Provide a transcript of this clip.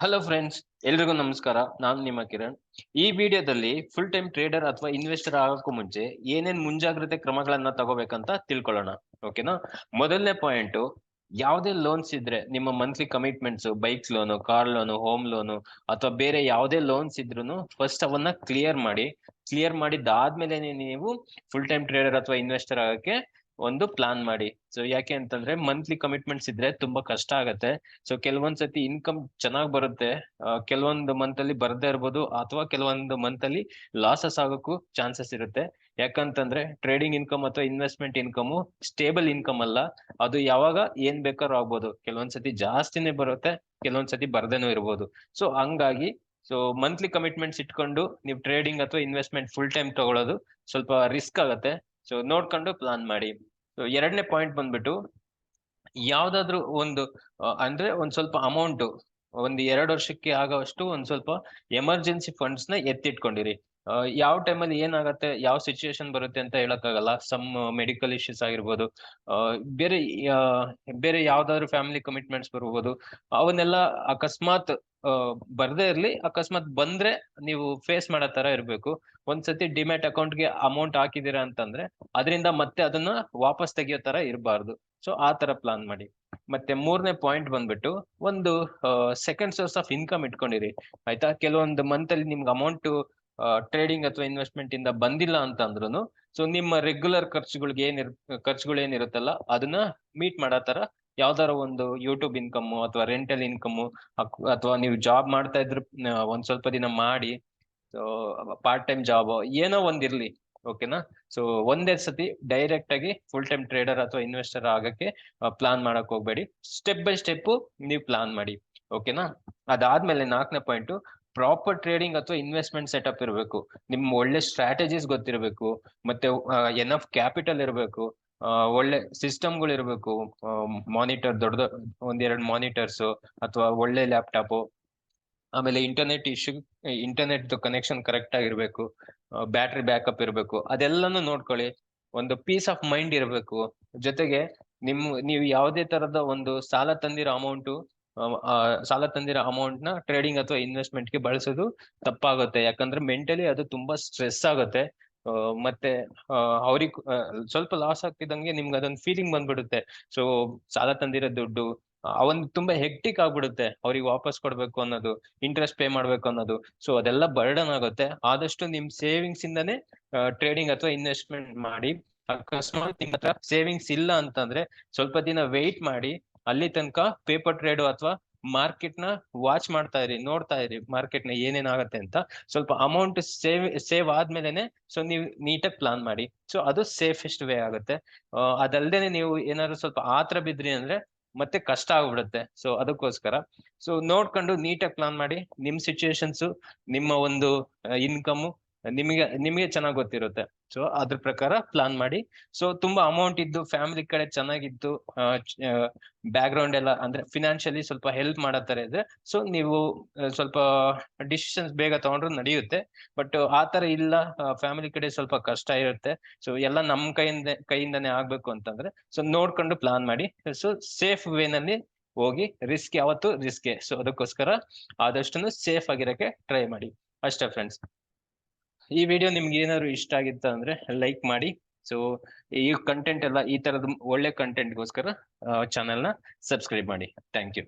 Hello friends, ಎಲ್ರಿಗೂ ನಮಸ್ಕಾರ. ನಾನು ನಿಮ್ಮ ಕಿರಣ್. ಈ ವಿಡಿಯೋದಲ್ಲಿ ಫುಲ್ ಟೈಮ್ ಟ್ರೇಡರ್ ಅಥವಾ ಇನ್ವೆಸ್ಟರ್ ಆಗೋಕ್ಕೂ ಮುಂಚೆ ಏನೇನ್ ಮುಂಜಾಗ್ರತೆ ಕ್ರಮಗಳನ್ನ ತಗೋಬೇಕಂತ ತಿಳ್ಕೊಳ್ಳೋಣ. ಓಕೆನಾ? ಮೊದಲನೇ ಪಾಯಿಂಟ್, ಯಾವುದೇ ಲೋನ್ಸ್ ಇದ್ರೆ ನಿಮ್ಮ monthly commitments, bike loan, car loan, home loan ಅಥವಾ ಬೇರೆ ಯಾವುದೇ ಲೋನ್ಸ್ ಇದ್ರೂ ಫಸ್ಟ್ ಅವನ್ನ ಕ್ಲಿಯರ್ ಮಾಡಿದ್ದಾದ್ಮೇಲೆ ನೀವು ಫುಲ್ ಟೈಮ್ ಟ್ರೇಡರ್ ಅಥವಾ ಇನ್ವೆಸ್ಟರ್ ಆಗಕ್ಕೆ ಒಂದು ಪ್ಲಾನ್ ಮಾಡಿ. ಸೊ ಯಾಕೆ ಅಂತಂದ್ರೆ ಮಂತ್ಲಿ ಕಮಿಟ್ಮೆಂಟ್ಸ್ ಇದ್ರೆ ತುಂಬಾ ಕಷ್ಟ ಆಗತ್ತೆ. ಸೊ ಕೆಲವೊಂದ್ಸತಿ ಇನ್ಕಮ್ ಚೆನ್ನಾಗ್ ಬರುತ್ತೆ, ಕೆಲವೊಂದು ಮಂತ್ ಅಲ್ಲಿ ಬರ್ದೇ ಇರ್ಬೋದು, ಅಥವಾ ಕೆಲವೊಂದು ಮಂತ್ ಅಲ್ಲಿ ಲಾಸಸ್ ಆಗೋಕ್ಕೂ ಚಾನ್ಸಸ್ ಇರುತ್ತೆ. ಯಾಕಂತಂದ್ರೆ ಟ್ರೇಡಿಂಗ್ ಇನ್ಕಮ್ ಅಥವಾ ಇನ್ವೆಸ್ಟ್ಮೆಂಟ್ ಇನ್ಕಮ್ ಸ್ಟೇಬಲ್ ಇನ್ಕಮ್ ಅಲ್ಲ. ಅದು ಯಾವಾಗ ಏನ್ ಬೇಕಾದ್ರೂ ಆಗ್ಬೋದು. ಕೆಲವೊಂದ್ಸತಿ ಜಾಸ್ತಿನೇ ಬರುತ್ತೆ, ಕೆಲವೊಂದ್ಸತಿ ಬರ್ದೇನೂ ಇರ್ಬೋದು. ಸೊ ಹಂಗಾಗಿ ಮಂತ್ಲಿ ಕಮಿಟ್ಮೆಂಟ್ಸ್ ಇಟ್ಕೊಂಡು ನೀವು ಟ್ರೇಡಿಂಗ್ ಅಥವಾ ಇನ್ವೆಸ್ಟ್ಮೆಂಟ್ ಫುಲ್ ಟೈಮ್ ತಗೊಳ್ಳೋದು ಸ್ವಲ್ಪ ರಿಸ್ಕ್ ಆಗತ್ತೆ. ಸೊ ನೋಡ್ಕೊಂಡು ಪ್ಲಾನ್ ಮಾಡಿ. ಎರಡನೇ ಪಾಯಿಂಟ್ ಬಂದ್ಬಿಟ್ಟು, ಯಾವ್ದಾದ್ರು ಒಂದು ಅಂದ್ರೆ ಒಂದ್ ಸ್ವಲ್ಪ ಅಮೌಂಟ್, ಒಂದ್ 2 ವರ್ಷಕ್ಕೆ ಆಗೋವಷ್ಟು ಒಂದ್ ಸ್ವಲ್ಪ ಎಮರ್ಜೆನ್ಸಿ ಫಂಡ್ಸ್ ನ ಎತ್ತಿಟ್ಕೊಂಡಿರಿ. ಯಾವ ಟೈಮಲ್ಲಿ ಏನಾಗತ್ತೆ, ಯಾವ ಸಿಚುಯೇಷನ್ ಬರುತ್ತೆ ಅಂತ ಹೇಳಕ್ಕಾಗಲ್ಲ. ಸಮ್ ಮೆಡಿಕಲ್ ಇಶ್ಯೂಸ್ ಆಗಿರ್ಬೋದು, ಬೇರೆ ಆ, ಬೇರೆ ಯಾವ್ದಾದ್ರು ಫ್ಯಾಮಿಲಿ ಕಮಿಟ್ಮೆಂಟ್ಸ್ ಬರ್ಬೋದು. ಅವನ್ನೆಲ್ಲ ಅಕಸ್ಮಾತ್ ಬರ್ದೇ ಇರ್ಲಿ, ಅಕಸ್ಮಾತ್ ಬಂದ್ರೆ ನೀವು ಫೇಸ್ ಮಾಡೋ ತರ ಇರ್ಬೇಕು. ಒಂದ್ಸತಿ ಡಿಮ್ಯಾಟ್ ಅಕೌಂಟ್ಗೆ ಅಮೌಂಟ್ ಹಾಕಿದೀರಾ ಅಂತಂದ್ರೆ ಅದರಿಂದ ಮತ್ತೆ ಅದನ್ನ ವಾಪಸ್ ತೆಗಿಯೋ ತರ ಇರಬಾರ್ದು. ಸೊ ಆ ತರ ಪ್ಲಾನ್ ಮಾಡಿ. ಮತ್ತೆ ಮೂರನೇ ಪಾಯಿಂಟ್ ಬಂದ್ಬಿಟ್ಟು, ಒಂದು ಸೆಕೆಂಡ್ ಸೋರ್ಸ್ ಆಫ್ ಇನ್ಕಮ್ ಇಟ್ಕೊಂಡಿರಿ. ಆಯ್ತಾ? ಕೆಲವೊಂದು ಮಂತ್ ಅಲ್ಲಿ ನಿಮ್ಗೆ ಅಮೌಂಟ್ ಟ್ರೇಡಿಂಗ್ ಅಥವಾ ಇನ್ವೆಸ್ಟ್ಮೆಂಟ್ ಇಂದ ಬಂದಿಲ್ಲ ಅಂತ ಅಂದ್ರೂ ಸೊ ನಿಮ್ಮ ರೆಗ್ಯುಲರ್ ಖರ್ಚುಗಳು ಏನಿರುತ್ತಲ್ಲ ಅದನ್ನ ಮೀಟ್ ಮಾಡೋ ತರ ಯಾವ್ದಾರ ಒಂದು ಯೂಟ್ಯೂಬ್ ಇನ್ಕಮ್ ಅಥವಾ ರೆಂಟಲ್ ಇನ್ಕಮ್, ಅಥವಾ ನೀವು ಜಾಬ್ ಮಾಡ್ತಾ ಇದ್ರೆ ಒಂದ್ ಸ್ವಲ್ಪ ದಿನ ಮಾಡಿ, ಸೊ ಪಾರ್ಟ್ ಟೈಮ್ ಜಾಬ್ ಏನೋ ಒಂದಿರ್ಲಿ. ಓಕೆನಾ? ಸೊ ಒಂದೇ ಸತಿ ಡೈರೆಕ್ಟ್ ಆಗಿ ಫುಲ್ ಟೈಮ್ ಟ್ರೇಡರ್ ಅಥವಾ ಇನ್ವೆಸ್ಟರ್ ಆಗಕ್ಕೆ ಪ್ಲಾನ್ ಮಾಡಕ್ ಹೋಗ್ಬೇಡಿ. ಸ್ಟೆಪ್ ಬೈ ಸ್ಟೆಪ್ ನೀವು ಪ್ಲಾನ್ ಮಾಡಿ. ಓಕೆನಾ? ಅದಾದ್ಮೇಲೆ ನಾಲ್ಕನೇ ಪಾಯಿಂಟ್, ಪ್ರಾಪರ್ ಟ್ರೇಡಿಂಗ್ ಅಥವಾ ಇನ್ವೆಸ್ಟ್ಮೆಂಟ್ ಸೆಟಪ್ ಇರಬೇಕು. ನಿಮ್ ಒಳ್ಳೆ ಸ್ಟ್ರಾಟಜೀಸ್ ಗೊತ್ತಿರಬೇಕು, ಮತ್ತೆ ಎನಫ್ ಕ್ಯಾಪಿಟಲ್ ಇರಬೇಕು, ಒಳ್ಳೆ ಸಿಸ್ಟಮ್ಗಳು ಇರಬೇಕು. ಮಾನಿಟರ್ ಒಂದೆರಡು ಮಾನಿಟರ್ಸ್ ಅಥವಾ ಒಳ್ಳೆ ಲ್ಯಾಪ್ಟಾಪ್, ಆಮೇಲೆ ಇಂಟರ್ನೆಟ್ ಕನೆಕ್ಷನ್ ಕರೆಕ್ಟ್ ಆಗಿರ್ಬೇಕು, ಬ್ಯಾಟ್ರಿ ಬ್ಯಾಕಪ್ ಇರಬೇಕು. ಅದೆಲ್ಲಾನು ನೋಡ್ಕೊಳ್ಳಿ. ಒಂದು ಪೀಸ್ ಆಫ್ ಮೈಂಡ್ ಇರಬೇಕು. ಜೊತೆಗೆ ನೀವು ಯಾವುದೇ ತರದ ಒಂದು ಸಾಲ ತಂದಿರೋ ಅಮೌಂಟ್ ನ ಟ್ರೇಡಿಂಗ್ ಅಥವಾ ಇನ್ವೆಸ್ಟ್ಮೆಂಟ್ ಗೆ ಬಳಸೋದು ತಪ್ಪಾಗುತ್ತೆ. ಯಾಕಂದ್ರೆ ಮೆಂಟಲಿ ಅದು ತುಂಬಾ ಸ್ಟ್ರೆಸ್ ಆಗುತ್ತೆ. ಮತ್ತೆ ಅವ್ರಿಗೆ ಸ್ವಲ್ಪ ಲಾಸ್ ಆಗ್ತಿದ್ದಂಗೆ ನಿಮ್ಗೆ ಅದೊಂದು ಫೀಲಿಂಗ್ ಬಂದ್ಬಿಡುತ್ತೆ. ಸೊ ಸಾಲ ತಂದಿರೋ ದುಡ್ಡು ಅವನ್ ತುಂಬಾ ಹೆಕ್ಟಿಕ್ ಆಗ್ಬಿಡುತ್ತೆ. ಅವ್ರಿಗೆ ವಾಪಸ್ ಕೊಡ್ಬೇಕು ಅನ್ನೋದು, ಇಂಟ್ರೆಸ್ಟ್ ಪೇ ಮಾಡ್ಬೇಕು ಅನ್ನೋದು, ಸೊ ಅದೆಲ್ಲ ಬರ್ಡನ್ ಆಗುತ್ತೆ. ಆದಷ್ಟು ನಿಮ್ ಸೇವಿಂಗ್ಸ್ ಇಂದಾನೆ ಟ್ರೇಡಿಂಗ್ ಅಥವಾ ಇನ್ವೆಸ್ಟ್ಮೆಂಟ್ ಮಾಡಿ. ಅಕಸ್ಮಾತ್ ನಿಮ್ ಹತ್ರ ಸೇವಿಂಗ್ಸ್ ಇಲ್ಲ ಅಂತಂದ್ರೆ ಸ್ವಲ್ಪ ದಿನ ವೆಯ್ಟ್ ಮಾಡಿ. ಅಲ್ಲಿ ತನಕ ಪೇಪರ್ ಟ್ರೇಡ್ ಅಥವಾ ಮಾರ್ಕೆಟ್ ನ ವಾಚ್ ಮಾಡ್ತಾ ಇರಿ, ನೋಡ್ತಾ ಇರಿ ಮಾರ್ಕೆಟ್ ನ ಏನೇನ್ ಆಗತ್ತೆ ಅಂತ. ಸ್ವಲ್ಪ ಅಮೌಂಟ್ ಸೇವ್ ಆದ್ಮೇಲೆನೆ ಸೊ ನೀವು ನೀಟಾಗಿ ಪ್ಲಾನ್ ಮಾಡಿ. ಸೊ ಅದು ಸೇಫೆಸ್ಟ್ ವೇ ಆಗುತ್ತೆ. ಅದಲ್ದೇನೆ ನೀವು ಏನಾದ್ರು ಸ್ವಲ್ಪ ಆತರ ಬಿದ್ರಿ ಅಂದ್ರೆ ಮತ್ತೆ ಕಷ್ಟ ಆಗ್ಬಿಡುತ್ತೆ. ಸೊ ಅದಕ್ಕೋಸ್ಕರ ನೋಡ್ಕೊಂಡು ನೀಟಾಗಿ ಪ್ಲಾನ್ ಮಾಡಿ. ನಿಮ್ ಸಿಚುಯೇಷನ್ಸ್, ನಿಮ್ಮ ಒಂದು ಇನ್ಕಮ್ ನಿಮಗೆ ಚೆನ್ನಾಗ್ ಗೊತ್ತಿರುತ್ತೆ. ಸೊ ಅದ್ರ ಪ್ರಕಾರ ಪ್ಲಾನ್ ಮಾಡಿ. ಸೊ ತುಂಬಾ ಅಮೌಂಟ್ ಇದ್ದು ಫ್ಯಾಮಿಲಿ ಕಡೆ ಚೆನ್ನಾಗಿದ್ದು, ಬ್ಯಾಕ್ ಗ್ರೌಂಡ್ ಎಲ್ಲ ಅಂದ್ರೆ ಫಿನಾನ್ಷಿಯಲಿ ಸ್ವಲ್ಪ ಹೆಲ್ಪ್ ಮಾಡತ್ತಾರೆ ಇದ್ರೆ ಸೊ ನೀವು ಸ್ವಲ್ಪ ಡಿಸಿಷನ್ಸ್ ಬೇಗ ತಗೊಂಡ್ರು ನಡೆಯುತ್ತೆ. ಬಟ್ ಆತರ ಇಲ್ಲ, ಫ್ಯಾಮಿಲಿ ಕಡೆ ಸ್ವಲ್ಪ ಕಷ್ಟ ಇರುತ್ತೆ, ಸೊ ಎಲ್ಲ ನಮ್ ಕೈಯಿಂದಾನೇ ಆಗ್ಬೇಕು ಅಂತಂದ್ರೆ ಸೊ ನೋಡ್ಕೊಂಡು ಪ್ಲಾನ್ ಮಾಡಿ. ಸೊ ಸೇಫ್ ವೇನಲ್ಲಿ ಹೋಗಿ. ರಿಸ್ಕ್ ಯಾವತ್ತು ರಿಸ್ಕೆ. ಸೊ ಅದಕ್ಕೋಸ್ಕರ ಆದಷ್ಟು ಸೇಫ್ ಆಗಿರಕ್ಕೆ ಟ್ರೈ ಮಾಡಿ. ಅಷ್ಟೇ ಫ್ರೆಂಡ್ಸ್. ಈ ವಿಡಿಯೋ ನಿಮ್ಗೆ ಏನಾದ್ರು ಇಷ್ಟ ಆಗಿತ್ತ ಅಂದ್ರೆ ಲೈಕ್ ಮಾಡಿ. ಸೊ ಈ ಕಂಟೆಂಟ್ ಎಲ್ಲ, ಈ ತರದ ಒಳ್ಳೆ ಕಂಟೆಂಟ್ಗೋಸ್ಕರ ಚಾನೆಲ್ ನ ಸಬ್ಸ್ಕ್ರೈಬ್ ಮಾಡಿ. Thank you.